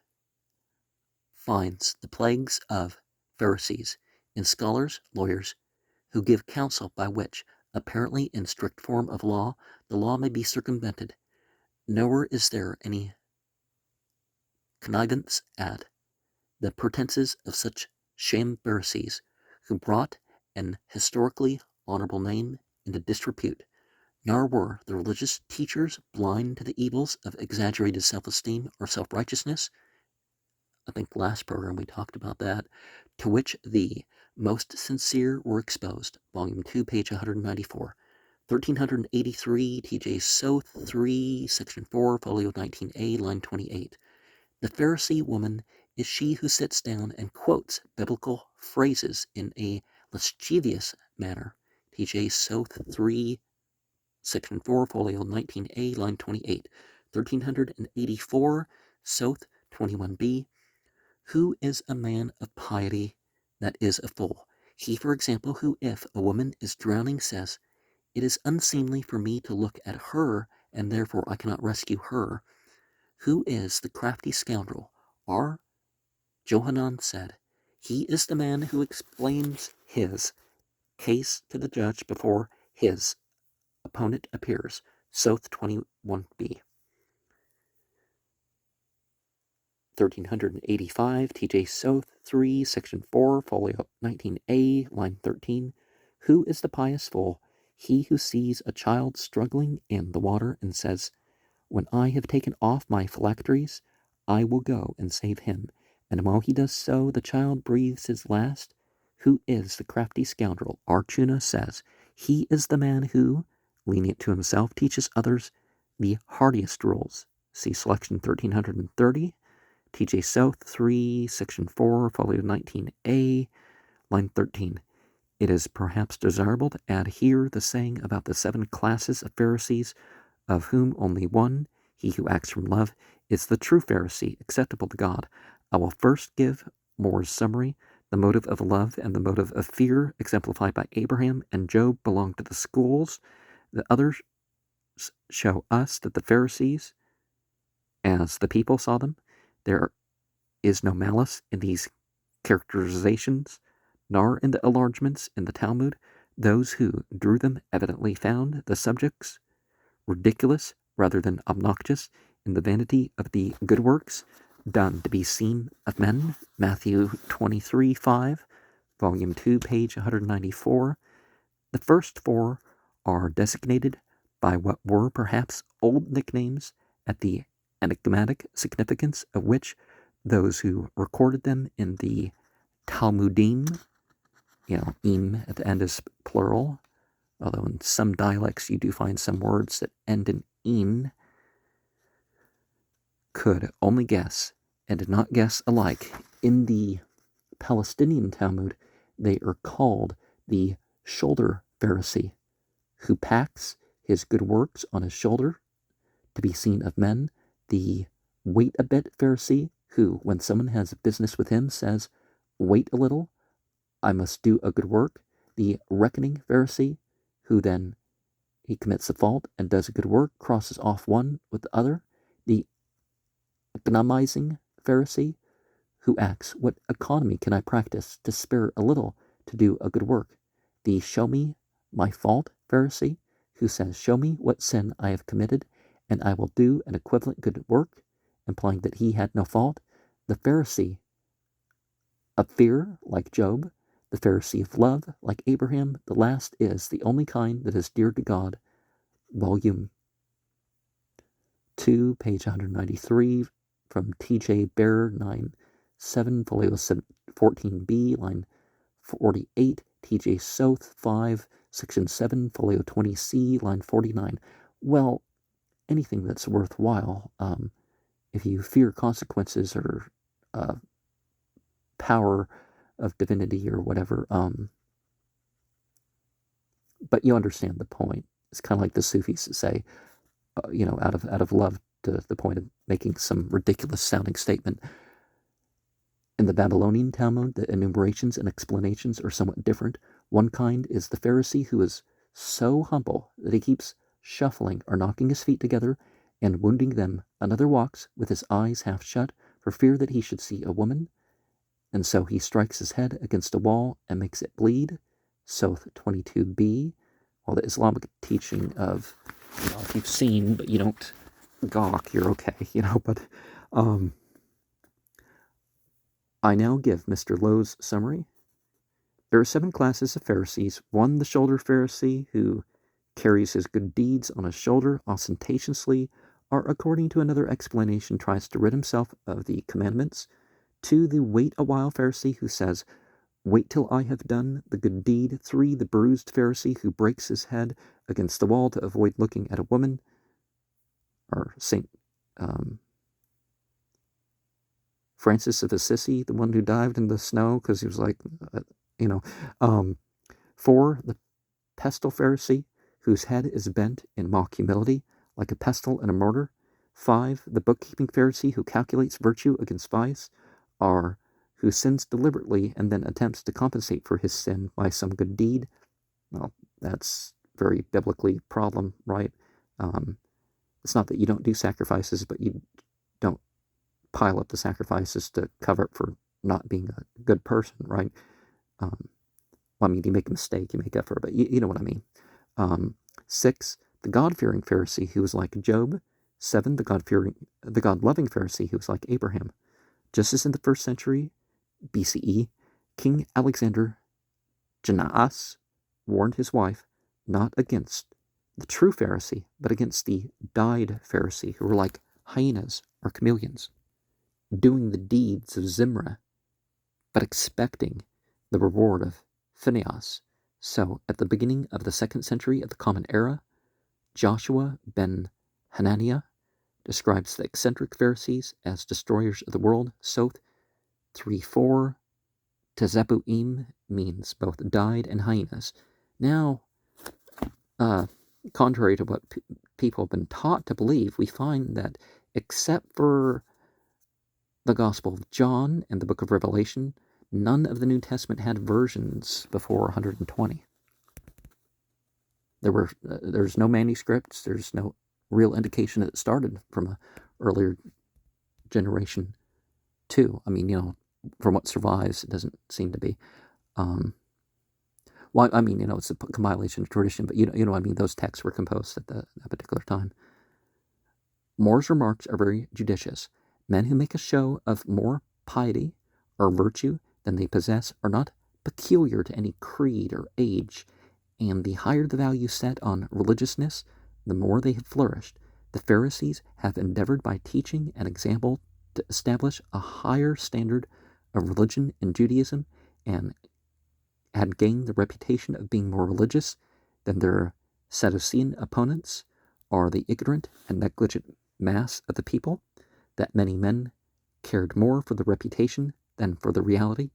finds the plagues of Pharisees in scholars, lawyers, who give counsel by which, apparently in strict form of law, the law may be circumvented. Nowhere is there any connivance at the pretenses of such sham Pharisees, who brought an historically honorable name into disrepute. Nor were the religious teachers blind to the evils of exaggerated self-esteem or self-righteousness. I think last program we talked about that, to which the most sincere were exposed. Volume 2, page 194. 1383, T.J. Soth 3, section 4, folio 19a, line 28. The Pharisee woman is she who sits down and quotes biblical phrases in a lascivious manner. T.J. Soth 3, section 4, folio 19a, line 28. 1384, Soth 21b. Who is a man of piety that is a fool? He, for example, who, if a woman is drowning, says, it is unseemly for me to look at her, and therefore I cannot rescue her. Who is the crafty scoundrel? R. Johanan said, he is the man who explains his case to the judge before his opponent appears. Soth 21b. 1385, T.J. Soth 3, section 4, folio 19a, line 13. Who is the pious fool? He who sees a child struggling in the water and says, when I have taken off my phylacteries, I will go and save him. And while he does so, the child breathes his last. Who is the crafty scoundrel? Arjuna says, he is the man who, lenient to himself, teaches others the hardiest rules. See selection 1330. T.J. Soth 3, section 4, folio 19a, line 13. It is perhaps desirable to add here the saying about the 7 classes of Pharisees, of whom only one, he who acts from love, is the true Pharisee, acceptable to God. I will first give Moore's summary. The motive of love and the motive of fear, exemplified by Abraham and Job, belong to the schools. The others show us that the Pharisees, as the people saw them, there is no malice in these characterizations, nor in the enlargements in the Talmud. Those who drew them evidently found the subjects ridiculous rather than obnoxious in the vanity of the good works done to be seen of men. Matthew 23:5, Volume 2, page 194. The first four are designated by what were perhaps old nicknames, at the enigmatic significance of which those who recorded them in the Talmudim, im at the end is plural, although in some dialects you do find some words that end in in, could only guess and did not guess alike. In the Palestinian Talmud, they are called the shoulder Pharisee, who packs his good works on his shoulder to be seen of men, the wait a bit Pharisee, who, when someone has business with him, says, wait a little, I must do a good work, the reckoning Pharisee, who then he commits a fault and does a good work, crosses off one with the other, the economizing Pharisee, who asks, what economy can I practice to spare a little to do a good work, the show me my fault Pharisee, who says, show me what sin I have committed, and I will do an equivalent good work, implying that he had no fault, the Pharisee of fear, like Job, the Pharisee of love, like Abraham. The last is the only kind that is dear to God. Volume 2, page 193, from T.J. Bear, 9-7, folio 14b, line 48, T.J. South, 5, section 7, folio 20c, line 49. Well, anything that's worthwhile, if you fear consequences or power of divinity or whatever, but you understand the point. It's kind of like the Sufis say, out of love, to the point of making some ridiculous sounding statement. In the Babylonian Talmud, the enumerations and explanations are somewhat different. One kind is the Pharisee who is so humble that he keeps shuffling or knocking his feet together and wounding them. Another walks with his eyes half shut for fear that he should see a woman, and so he strikes his head against a wall and makes it bleed. Soth 22b. Well, the Islamic teaching of, if you've seen but you don't gawk, you're okay, but I now give Mr. Loewe's summary. There are 7 classes of Pharisees. 1, the shoulder Pharisee, who carries his good deeds on his shoulder ostentatiously, or according to another explanation tries to rid himself of the commandments. 2, the wait a while Pharisee, who says, wait till I have done the good deed. 3, the bruised Pharisee, who breaks his head against the wall to avoid looking at a woman, or St. Francis of Assisi, the one who dived in the snow because he was like, 4, the pestle Pharisee, whose head is bent in mock humility, like a pestle in a mortar. 5, the bookkeeping Pharisee, who calculates virtue against vice, or who sins deliberately and then attempts to compensate for his sin by some good deed. Well, that's very biblically problem, right? It's not that you don't do sacrifices, but you don't pile up the sacrifices to cover up for not being a good person, right? You make a mistake, you make up for it, but you know what I mean. 6, the God-fearing Pharisee, who was like Job. 7, the God-loving Pharisee, who was like Abraham. Just as in the 1st century BCE, King Alexander Jannaeus warned his wife not against the true Pharisee, but against the dyed Pharisee, who were like hyenas or chameleons, doing the deeds of Zimri, but expecting the reward of Phinehas. So, at the beginning of the 2nd century of the Common Era, Joshua ben Hananiah describes the eccentric Pharisees as destroyers of the world. Soth 3:4, Tezebuim means both dyed and hyenas. Now, contrary to what people have been taught to believe, we find that except for the Gospel of John and the book of Revelation, none of the New Testament had versions before 120. There's no manuscripts, there's no real indication that it started from an earlier generation too. From what survives, it doesn't seem to be. Well, I mean, it's a compilation of tradition, but you know what I mean, those texts were composed at that particular time. More's remarks are very judicious. Men who make a show of more piety or virtue than they possess are not peculiar to any creed or age, and the higher the value set on religiousness, the more they have flourished. The Pharisees have endeavored by teaching and example to establish a higher standard of religion in Judaism, and had gained the reputation of being more religious than their Sadducean opponents, or the ignorant and negligent mass of the people. That many men cared more for the reputation than for the reality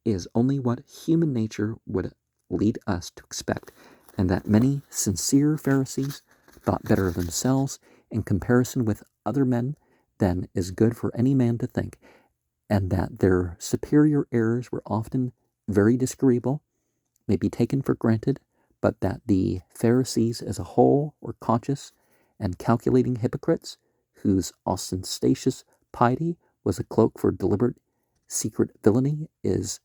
is only what human nature would lead us to expect, and that many sincere Pharisees thought better of themselves in comparison with other men than is good for any man to think, and that their superior errors were often very disagreeable, may be taken for granted, but that the Pharisees as a whole were conscious and calculating hypocrites, whose ostentatious piety was a cloak for deliberate secret villainy, is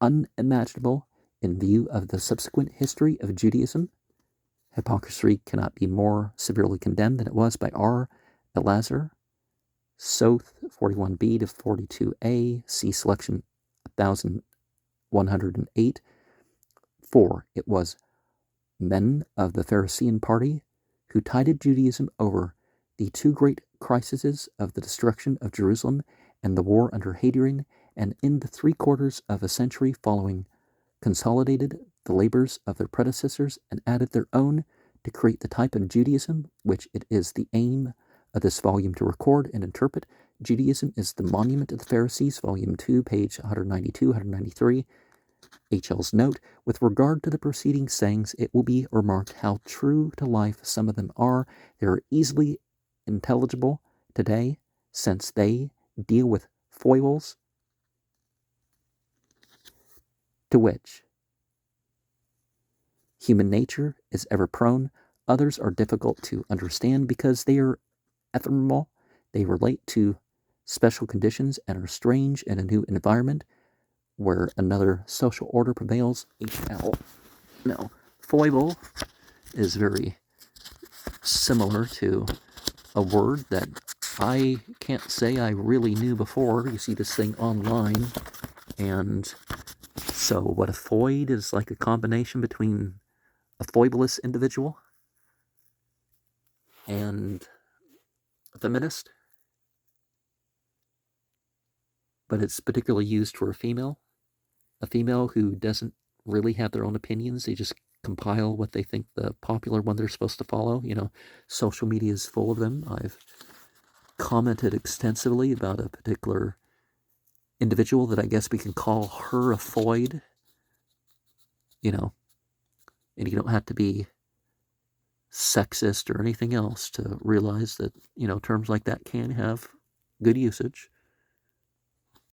unimaginable in view of the subsequent history of Judaism. Hypocrisy cannot be more severely condemned than it was by R. Elazar, Soth 41b to 42a, see selection 1108. For it was men of the Pharisee party who tided Judaism over the two great crises of the destruction of Jerusalem and the war under Hadrian, and in the 3/4 of a century following consolidated the labors of their predecessors and added their own to create the type of Judaism which it is the aim of this volume to record and interpret. Judaism is the monument of the Pharisees, volume 2, page 192, 193. H.L.'s note: with regard to the preceding sayings, it will be remarked how true to life some of them are. They are easily intelligible today, since they deal with foibles to which human nature is ever prone. Others are difficult to understand because they are ephemeral. They relate to special conditions and are strange in a new environment where another social order prevails. H.L. No, foible is very similar to a word that I can't say I really knew before. You see this thing online, and so what a foid is like a combination between a foibless individual and a feminist, but it's particularly used for a female who doesn't really have their own opinions. They just compile what they think the popular one they're supposed to follow. Social media is full of them. I've commented extensively about a particular individual that I guess we can call her a foid, and you don't have to be sexist or anything else to realize that, terms like that can have good usage.